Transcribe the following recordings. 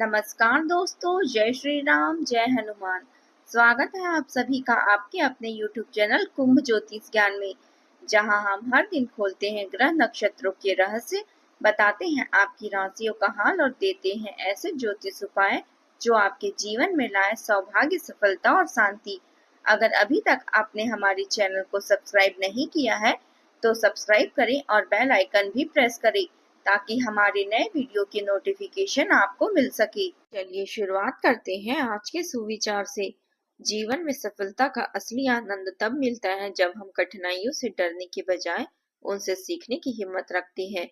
नमस्कार दोस्तों, जय श्री राम, जय हनुमान। स्वागत है आप सभी का आपके अपने YouTube चैनल कुंभ ज्योतिष ज्ञान में, जहां हम हर दिन खोलते हैं ग्रह नक्षत्रों के रहस्य, बताते हैं आपकी राशियों का हाल और देते हैं ऐसे ज्योतिष उपाय जो आपके जीवन में लाए सौभाग्य, सफलता और शांति। अगर अभी तक आपने हमारे चैनल को सब्सक्राइब नहीं किया है तो सब्सक्राइब करें और बेल आइकन भी प्रेस करें ताकि हमारे नए वीडियो की नोटिफिकेशन आपको मिल सके। चलिए शुरुआत करते हैं आज के सुविचार से। जीवन में सफलता का असली आनंद तब मिलता है जब हम कठिनाइयों से डरने के बजाय उनसे सीखने की हिम्मत रखते हैं।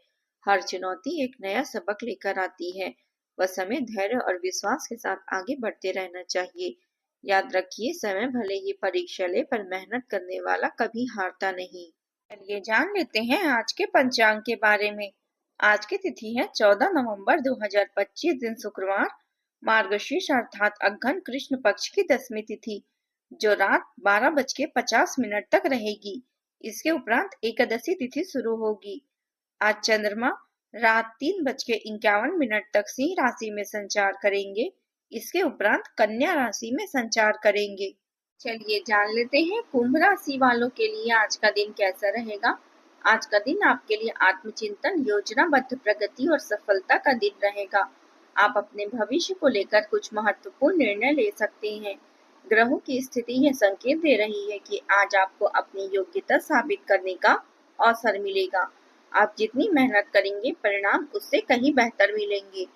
हर चुनौती एक नया सबक लेकर आती है। बस हमें धैर्य और विश्वास के साथ आगे बढ़ते रहना चाहिए। याद रखिए, समय भले ही परीक्षा ले पर मेहनत करने वाला कभी हारता नहीं। चलिए जान लेते हैं आज के पंचांग के बारे में। आज की तिथि है 14 नवंबर 2025, दिन शुक्रवार, मार्गशीर्ष अर्थात अग्रहण कृष्ण पक्ष की 10वीं तिथि, जो रात 12:50 तक रहेगी। इसके उपरांत एकादशी तिथि शुरू होगी। आज चंद्रमा रात 3:51 तक सिंह राशि में संचार करेंगे। इसके उपरांत कन्या राशि में संचार करेंगे। चलिए जान लेते हैं कुंभ राशि वालों के लिए आज का दिन कैसा रहेगा। आज का दिन आपके लिए आत्मचिंतन, योजनाबद्ध प्रगति और सफलता का दिन रहेगा। आप अपने भविष्य को लेकर कुछ महत्वपूर्ण निर्णय ले सकते हैं। ग्रहों की स्थिति यह संकेत दे रही है कि आज आपको अपनी योग्यता साबित करने का अवसर मिलेगा। आप जितनी मेहनत करेंगे, परिणाम उससे कहीं बेहतर मिलेंगे।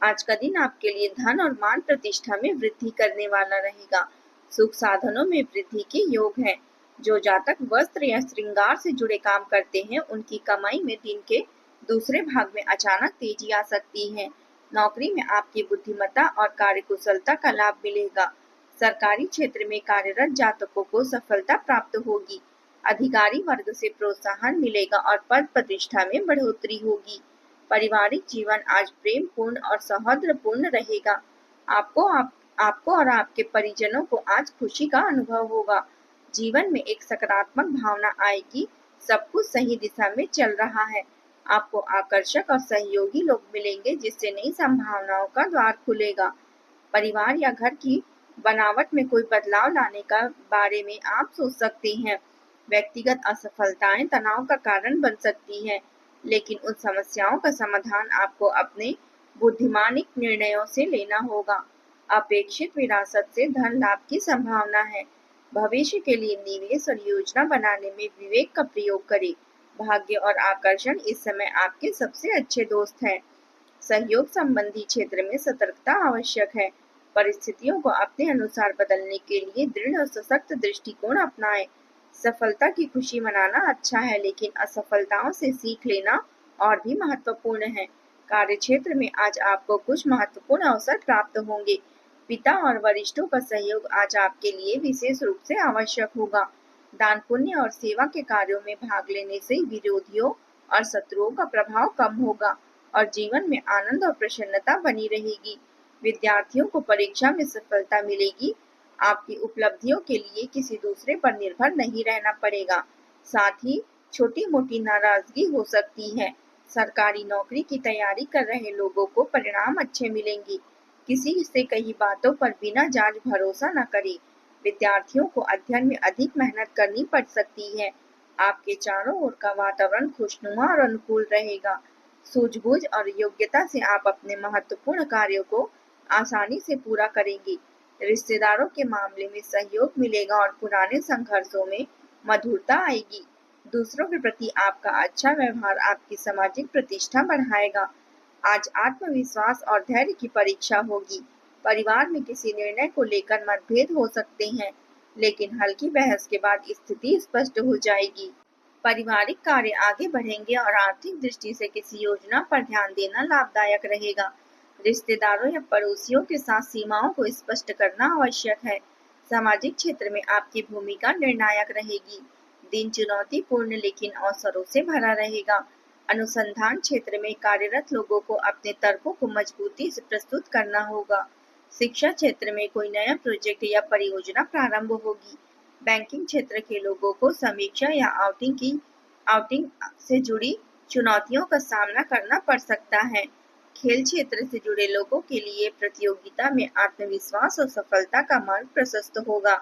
आज का दिन आपके लिए धन और मान प्रतिष्ठा में वृद्धि करने वाला रहेगा। सुख साधनों में वृद्धि के योग है। जो जातक वस्त्र या श्रृंगार से जुड़े काम करते हैं, उनकी कमाई में दिन के दूसरे भाग में अचानक तेजी आ सकती है। नौकरी में आपकी बुद्धिमत्ता और कार्यकुशलता का लाभ मिलेगा। सरकारी क्षेत्र में कार्यरत जातकों को सफलता प्राप्त होगी। अधिकारी वर्ग से प्रोत्साहन मिलेगा और पद प्रतिष्ठा में बढ़ोतरी होगी। पारिवारिक जीवन आज प्रेम पूर्ण और सौहार्दपूर्ण रहेगा। आपको और आपके परिजनों को आज खुशी का अनुभव होगा। जीवन में एक सकारात्मक भावना आएगी। सब कुछ सही दिशा में चल रहा है। आपको आकर्षक और सहयोगी लोग मिलेंगे, जिससे नई संभावनाओं का द्वार खुलेगा। परिवार या घर की बनावट में कोई बदलाव लाने का बारे में आप सोच सकते हैं। व्यक्तिगत असफलताएं तनाव का कारण बन सकती है, लेकिन उन समस्याओं का समाधान आपको अपने बुद्धिमानिक निर्णयों से लेना होगा। अपेक्षित विरासत से धन लाभ की संभावना है। भविष्य के लिए निवेश और योजना बनाने में विवेक का प्रयोग करें। भाग्य और आकर्षण इस समय आपके सबसे अच्छे दोस्त हैं। सहयोग संबंधी क्षेत्र में सतर्कता आवश्यक है। परिस्थितियों को अपने अनुसार बदलने के लिए दृढ़ और सशक्त दृष्टिकोण अपनाएं। सफलता की खुशी मनाना अच्छा है, लेकिन असफलताओं से सीख लेना और भी महत्वपूर्ण है। कार्य क्षेत्र में आज आपको कुछ महत्वपूर्ण अवसर प्राप्त होंगे। पिता और वरिष्ठों का सहयोग आज आपके लिए विशेष रूप से आवश्यक होगा। दान पुण्य और सेवा के कार्यों में भाग लेने से विरोधियों और शत्रुओं का प्रभाव कम होगा और जीवन में आनंद और प्रसन्नता बनी रहेगी। विद्यार्थियों को परीक्षा में सफलता मिलेगी। आपकी उपलब्धियों के लिए किसी दूसरे पर निर्भर नहीं रहना पड़ेगा। साथ ही छोटी मोटी नाराजगी हो सकती है। सरकारी नौकरी की तैयारी कर रहे लोगों को परिणाम अच्छे मिलेंगे। किसी से कही बातों पर बिना जांच भरोसा न करें। विद्यार्थियों को अध्ययन में अधिक मेहनत करनी पड़ सकती है। आपके चारों ओर का वातावरण खुशनुमा और अनुकूल रहेगा। सूझबूझ और योग्यता से आप अपने महत्वपूर्ण कार्यों को आसानी से पूरा करेंगे। रिश्तेदारों के मामले में सहयोग मिलेगा और पुराने संघर्षों में मधुरता आएगी। दूसरों के प्रति आपका अच्छा व्यवहार आपकी सामाजिक प्रतिष्ठा बढ़ाएगा। आज आत्मविश्वास और धैर्य की परीक्षा होगी। परिवार में किसी निर्णय को लेकर मतभेद हो सकते हैं, लेकिन हल्की बहस के बाद स्थिति स्पष्ट हो जाएगी। पारिवारिक कार्य आगे बढ़ेंगे और आर्थिक दृष्टि से किसी योजना पर ध्यान देना लाभदायक रहेगा। रिश्तेदारों या पड़ोसियों के साथ सीमाओं को स्पष्ट करना आवश्यक है। सामाजिक क्षेत्र में आपकी भूमिका निर्णायक रहेगी। दिन चुनौतीपूर्ण लेकिन अवसरों से भरा रहेगा। अनुसंधान क्षेत्र में कार्यरत लोगों को अपने तर्कों को मजबूती से प्रस्तुत करना होगा। शिक्षा क्षेत्र में कोई नया प्रोजेक्ट या परियोजना प्रारंभ होगी। बैंकिंग क्षेत्र के लोगों को समीक्षा या आउटिंग से जुड़ी चुनौतियों का सामना करना पड़ सकता है। खेल क्षेत्र से जुड़े लोगों के लिए प्रतियोगिता में आत्मविश्वास और सफलता का मार्ग प्रशस्त होगा।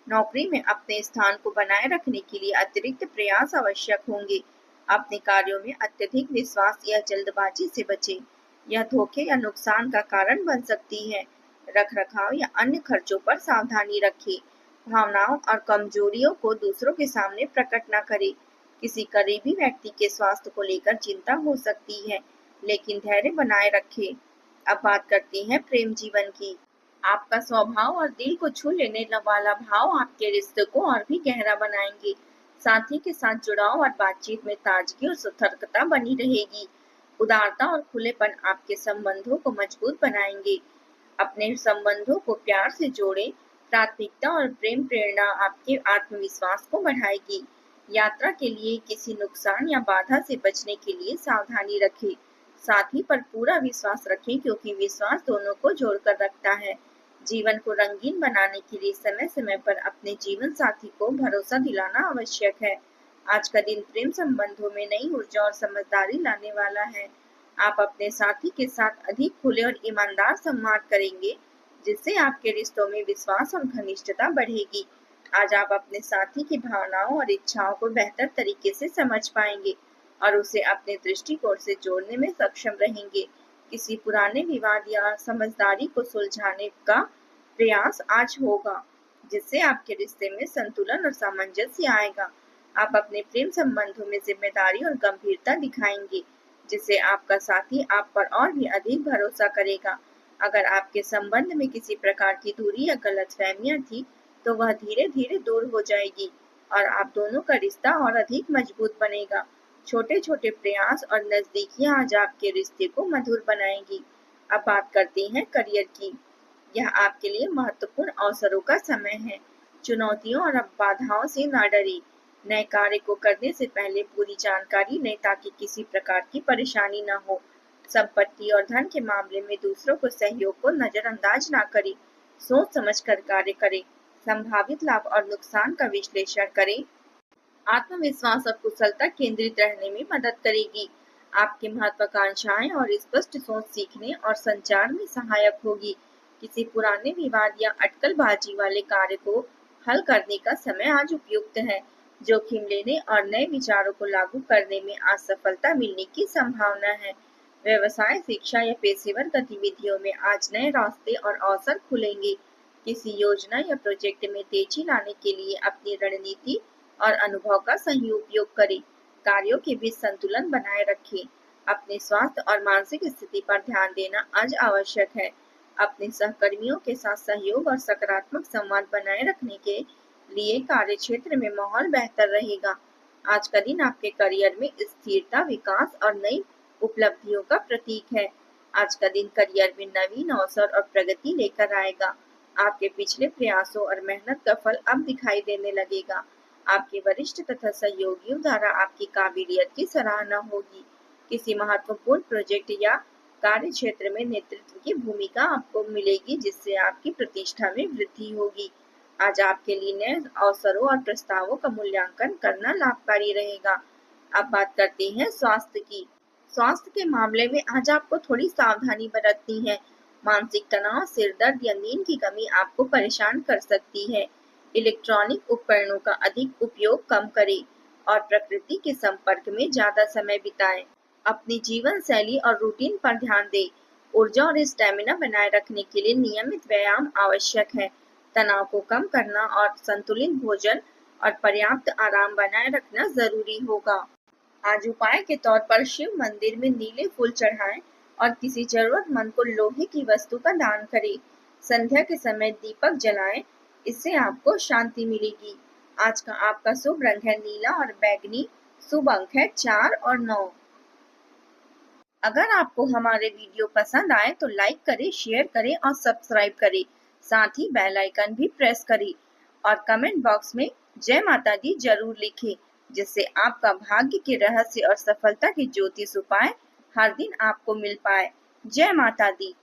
नौकरी में अपने स्थान को बनाए रखने के लिए अतिरिक्त प्रयास आवश्यक होंगे। अपने कार्यों में अत्यधिक विश्वास या जल्दबाजी से बचें। यह धोखे या नुकसान का कारण बन सकती है। रखरखाव या अन्य खर्चों पर सावधानी रखें। भावनाओं और कमजोरियों को दूसरों के सामने प्रकट न करें। किसी करीबी व्यक्ति के स्वास्थ्य को लेकर चिंता हो सकती है, लेकिन धैर्य बनाए रखें। अब बात करते हैं प्रेम जीवन की। आपका स्वभाव और दिल को छू लेने वाला भाव आपके रिश्ते को और भी गहरा बनाएंगे। साथी के साथ जुड़ाव और बातचीत में ताजगी और सतर्कता बनी रहेगी। उदारता और खुलेपन आपके संबंधों को मजबूत बनाएंगे। अपने संबंधों को प्यार से जोड़ें। प्राथमिकता और प्रेम प्रेरणा आपके आत्मविश्वास को बढ़ाएगी। यात्रा के लिए किसी नुकसान या बाधा से बचने के लिए सावधानी रखें। साथी पर पूरा विश्वास रखें, क्योंकि विश्वास दोनों को जोड़कर रखता है। जीवन को रंगीन बनाने के लिए समय समय पर अपने जीवन साथी को भरोसा दिलाना आवश्यक है। आज का दिन प्रेम संबंधों में नई ऊर्जा और समझदारी लाने वाला है। आप अपने साथी के साथ अधिक खुले और ईमानदार संवाद करेंगे, जिससे आपके रिश्तों में विश्वास और घनिष्ठता बढ़ेगी। आज आप अपने साथी की भावनाओं और इच्छाओं को बेहतर तरीके से समझ पाएंगे और उसे अपने दृष्टिकोण से जोड़ने में सक्षम रहेंगे। किसी पुराने विवाद या समझदारी को सुलझाने का प्रयास आज होगा, जिससे आपके रिश्ते में संतुलन और सामंजस्य आएगा। आप अपने प्रेम संबंधों में जिम्मेदारी और गंभीरता दिखाएंगे, जिससे आपका साथी आप पर और भी अधिक भरोसा करेगा। अगर आपके संबंध में किसी प्रकार की दूरी या गलतफहमियां थी, तो वह धीरे धीरे दूर हो जाएगी और आप दोनों का रिश्ता और अधिक मजबूत बनेगा। छोटे छोटे प्रयास और नजदीकियां आज आपके रिश्ते को मधुर बनाएंगी। अब बात करते हैं करियर की। यह आपके लिए महत्वपूर्ण अवसरों का समय है। चुनौतियों और बाधाओं से न डरें। नए कार्य को करने से पहले पूरी जानकारी लें, ताकि किसी प्रकार की परेशानी न हो। संपत्ति और धन के मामले में दूसरों को सहयोग को नजरअंदाज न करें। सोच समझकर कार्य करें। संभावित लाभ और नुकसान का विश्लेषण करें। आत्मविश्वास और कुशलता केंद्रित रहने में मदद करेगी। आपकी महत्वाकांक्षाएं और स्पष्ट सोच सीखने और संचार में सहायक होगी। किसी पुराने विवाद या अटकलबाजी वाले कार्य को हल करने का समय आज उपयुक्त है। जोखिम लेने और नए विचारों को लागू करने में आज सफलता मिलने की संभावना है। व्यवसाय, शिक्षा या पेशेवर गतिविधियों में आज नए रास्ते और अवसर खुलेंगे। किसी योजना या प्रोजेक्ट में तेजी लाने के लिए अपनी रणनीति और अनुभव का सही उपयोग करें। कार्यों के बीच संतुलन बनाए रखें। अपने स्वास्थ्य और मानसिक स्थिति पर ध्यान देना आज आवश्यक है। अपने सहकर्मियों के साथ सहयोग और सकारात्मक संवाद बनाए रखने के लिए कार्य क्षेत्र में माहौल बेहतर रहेगा। आज का दिन आपके करियर में स्थिरता, विकास और नई उपलब्धियों का प्रतीक है। आज का दिन करियर में नवीन अवसर और प्रगति लेकर आएगा। आपके पिछले प्रयासों और मेहनत का फल अब दिखाई देने लगेगा। आपके वरिष्ठ तथा सहयोगियों द्वारा आपकी काबिलियत की सराहना होगी। किसी महत्वपूर्ण प्रोजेक्ट या कार्य क्षेत्र में नेतृत्व की भूमिका आपको मिलेगी, जिससे आपकी प्रतिष्ठा में वृद्धि होगी। आज आपके लिए नए अवसरों और प्रस्तावों का मूल्यांकन करना लाभकारी रहेगा। अब बात करते हैं स्वास्थ्य की। स्वास्थ्य के मामले में आज आपको थोड़ी सावधानी बरतनी है। मानसिक तनाव, सिर दर्द या नींद की कमी आपको परेशान कर सकती है। इलेक्ट्रॉनिक उपकरणों का अधिक उपयोग कम करें और प्रकृति के संपर्क में ज्यादा समय बिताएं। अपनी जीवन शैली और रूटीन पर ध्यान दें। ऊर्जा और स्टेमिना बनाए रखने के लिए नियमित व्यायाम आवश्यक है। तनाव को कम करना और संतुलित भोजन और पर्याप्त आराम बनाए रखना जरूरी होगा। आज उपाय के तौर पर शिव मंदिर में नीले फूल चढ़ाएं और किसी जरूरतमंद को लोहे की वस्तु का दान करें। संध्या के समय दीपक जलाएं, इससे आपको शांति मिलेगी। आज का आपका शुभ रंग है नीला और बैगनी। शुभ अंक है 4 और 9। अगर आपको हमारे वीडियो पसंद आए तो लाइक करें, शेयर करें और सब्सक्राइब करें। साथ ही बेल आइकन भी प्रेस करें और कमेंट बॉक्स में जय माता दी जरूर लिखें, जिससे आपका भाग्य के रहस्य और सफलता के ज्योतिष उपाय हर दिन आपको मिल पाए। जय माता दी।